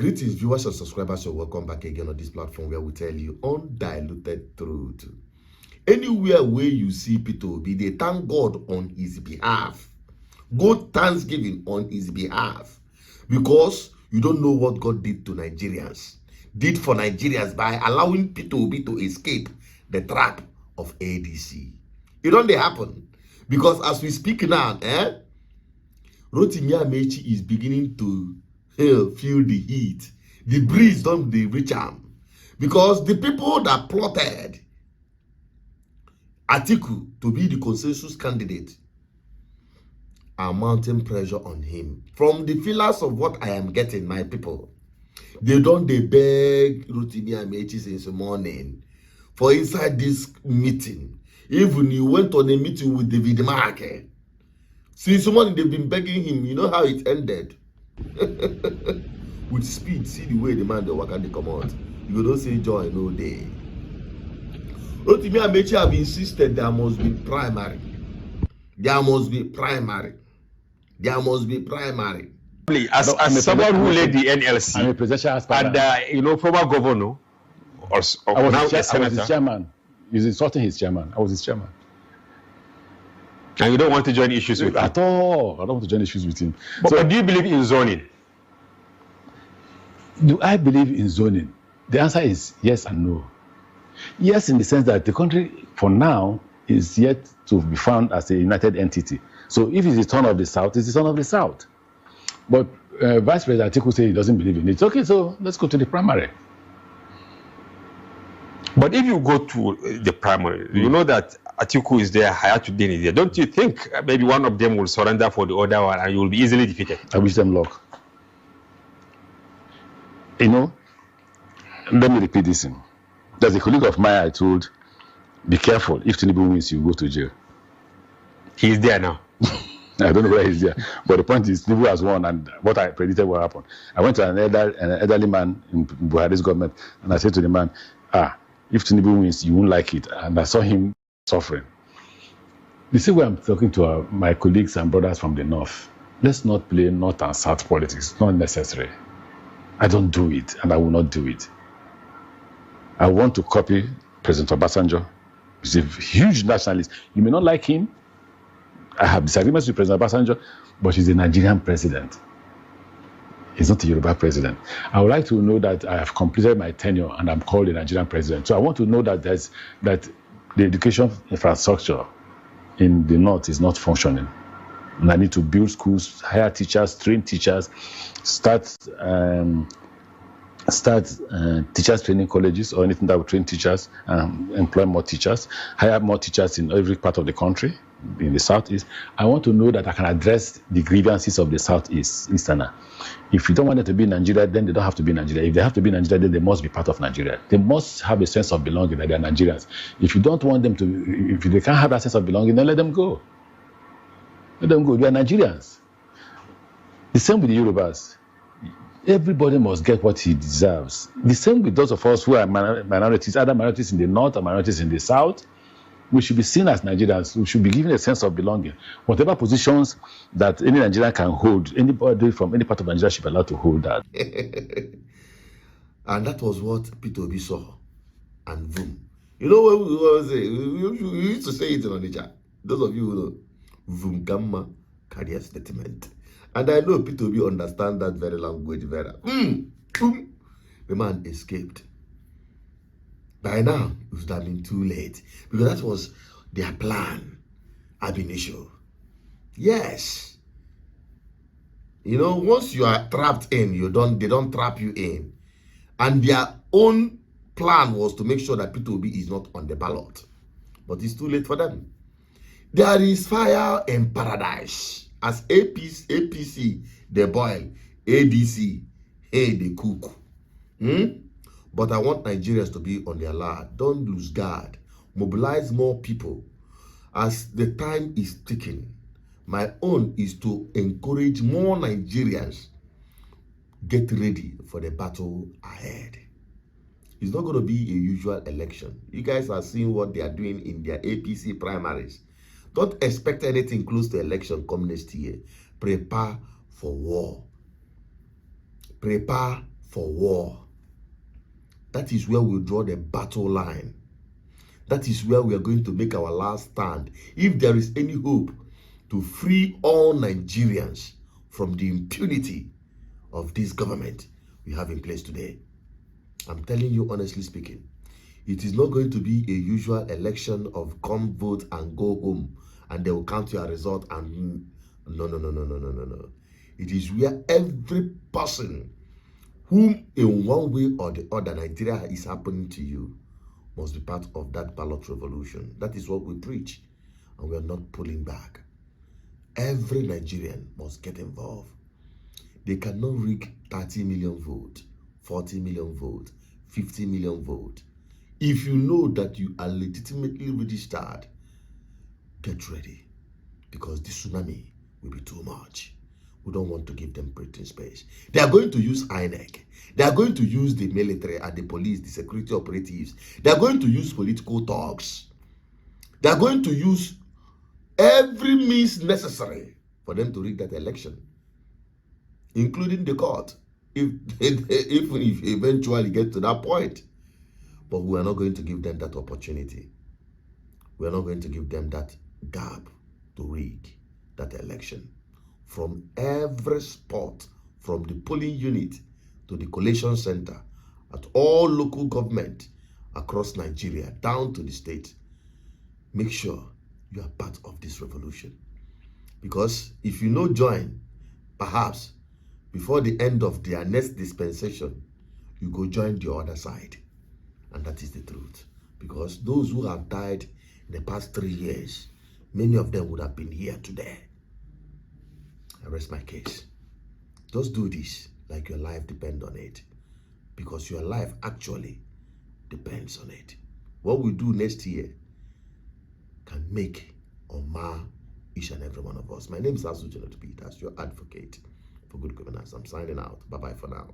Greetings, viewers and subscribers. You're welcome back again on this platform where we tell you undiluted truth. Anywhere where you see Peter Obi, they thank God on his behalf. Good thanksgiving on his behalf. Because you don't know what God did to Nigerians. Did for Nigerians by allowing Peter Obi to escape the trap of ADC. It don't happen. Because as we speak now, Rotimi Amaechi is beginning to feel the heat. The breeze don't reach him. Because the people that plotted Atiku to be the consensus candidate are mounting pressure on him. From the feelers of what I am getting, my people, they beg Rotimi Amaechi since morning for inside this meeting. Even he went on a meeting with David Marke. Since morning they've been begging him. You know how it ended? With speed. See the way the man they walk and they come out. You don't say joy no day. Rotimi Amaechi have insisted there must be primary. There must be primary. There must be primary. As someone who led the NLC, I'm a presidential aspirant. And former governor, or now a senator. I was his chairman. He's insulting his chairman. I was his chairman. And you don't want to join issues with him? At all. I don't want to join issues with him. But do you believe in zoning? Do I believe in zoning? The answer is yes and no. Yes, in the sense that the country, for now, is yet to be found as a united entity. So if it's the turn of the South, it's the turn of the South. But Vice President Atiku said he doesn't believe in it. Okay, so let's go to the primary. But if you go to the primary, you know that Atiku is there, Hayatuddin is there. Don't you think maybe one of them will surrender for the other one and you will be easily defeated? I wish them luck. You know, let me repeat this. There's a colleague of mine I told, be careful. If Tinubu wins, you go to jail. He's there now. I don't know where he's there. But the point is, Tinubu has won, and what I predicted will happen. I went to an elderly man in Buhari's government, and I said to the man, if Tinubu wins, you won't like it. And I saw him suffering. You see where I'm talking to my colleagues and brothers from the North. Let's not play North and South politics. It's not necessary. I don't do it, and I will not do it. I want to copy President Obasanjo. He's a huge nationalist. You may not like him. I have disagreements with President Obasanjo, but he's a Nigerian president. He's not a Yoruba president. I would like to know that I have completed my tenure and I'm called a Nigerian president. So I want to know that that the education infrastructure in the North is not functioning. And I need to build schools, hire teachers, train teachers, start teachers training colleges or anything that will train teachers, employ more teachers, hire more teachers in every part of the country, in the Southeast. I want to know that I can address the grievances of the Southeasterner. If you don't want them to be in Nigeria, then they don't have to be in Nigeria. If they have to be in Nigeria, then they must be part of Nigeria. They must have a sense of belonging that they are Nigerians. If you don't want them to, if they can't have that sense of belonging, then let them go. Let them go. They are Nigerians. The same with the Yorubas. Everybody must get what he deserves. The same with those of us who are minorities, either minorities in the North or minorities in the South. We should be seen as Nigerians. We should be given a sense of belonging. Whatever positions that any Nigerian can hold, anybody from any part of Nigeria should be allowed to hold that. And that was what Peter Obi saw. And boom. You know what we always say? We used to say it in Onitsha. Those of you who know, boom, gamma, career statement. And I know Peter Obi understand that very language very. Boom. The man escaped. By now, it would have been too late. Because that was their plan, ab initio. Yes. You know, once you are trapped in, they don't trap you in. And their own plan was to make sure that Peter Obi is not on the ballot. But it's too late for them. There is fire in paradise. As APC, they boil. ADC, hey, they cook. But I want Nigerians to be on their alert. Don't lose guard. Mobilize more people. As the time is ticking, my own is to encourage more Nigerians. Get ready for the battle ahead. It's not going to be a usual election. You guys are seeing what they are doing in their APC primaries. Don't expect anything close to election come next year. Prepare for war. Prepare for war. That is where we draw the battle line. That is where we are going to make our last stand. If there is any hope to free all Nigerians from the impunity of this government we have in place today. I'm telling you honestly speaking, it is not going to be a usual election of come vote and go home and they will count your result and no. It is where every person whom in one way or the other Nigeria is happening to you must be part of that ballot revolution. That is what we preach, and we are not pulling back. Every Nigerian must get involved. They cannot rig 30 million votes, 40 million votes, 50 million votes. If you know that you are legitimately registered, get ready, because the tsunami will be too much. We don't want to give them breathing space. They are going to use INEC. They are going to use the military and the police, the security operatives. They are going to use political talks. They are going to use every means necessary for them to rig that election, including the court, if eventually get to that point. But we are not going to give them that opportunity. We are not going to give them that gap to rig that election. From every spot, from the polling unit to the collation center, at all local government across Nigeria, down to the state, make sure you are part of this revolution. Because if you no join, perhaps before the end of their next dispensation, you go join the other side. And that is the truth. Because those who have died in the past 3 years, many of them would have been here today. I rest my case. Just do this like your life depends on it. Because your life actually depends on it. What we do next year can make or mar each and every one of us. My name is Rotimi, as your advocate for good governance. I'm signing out. Bye-bye for now.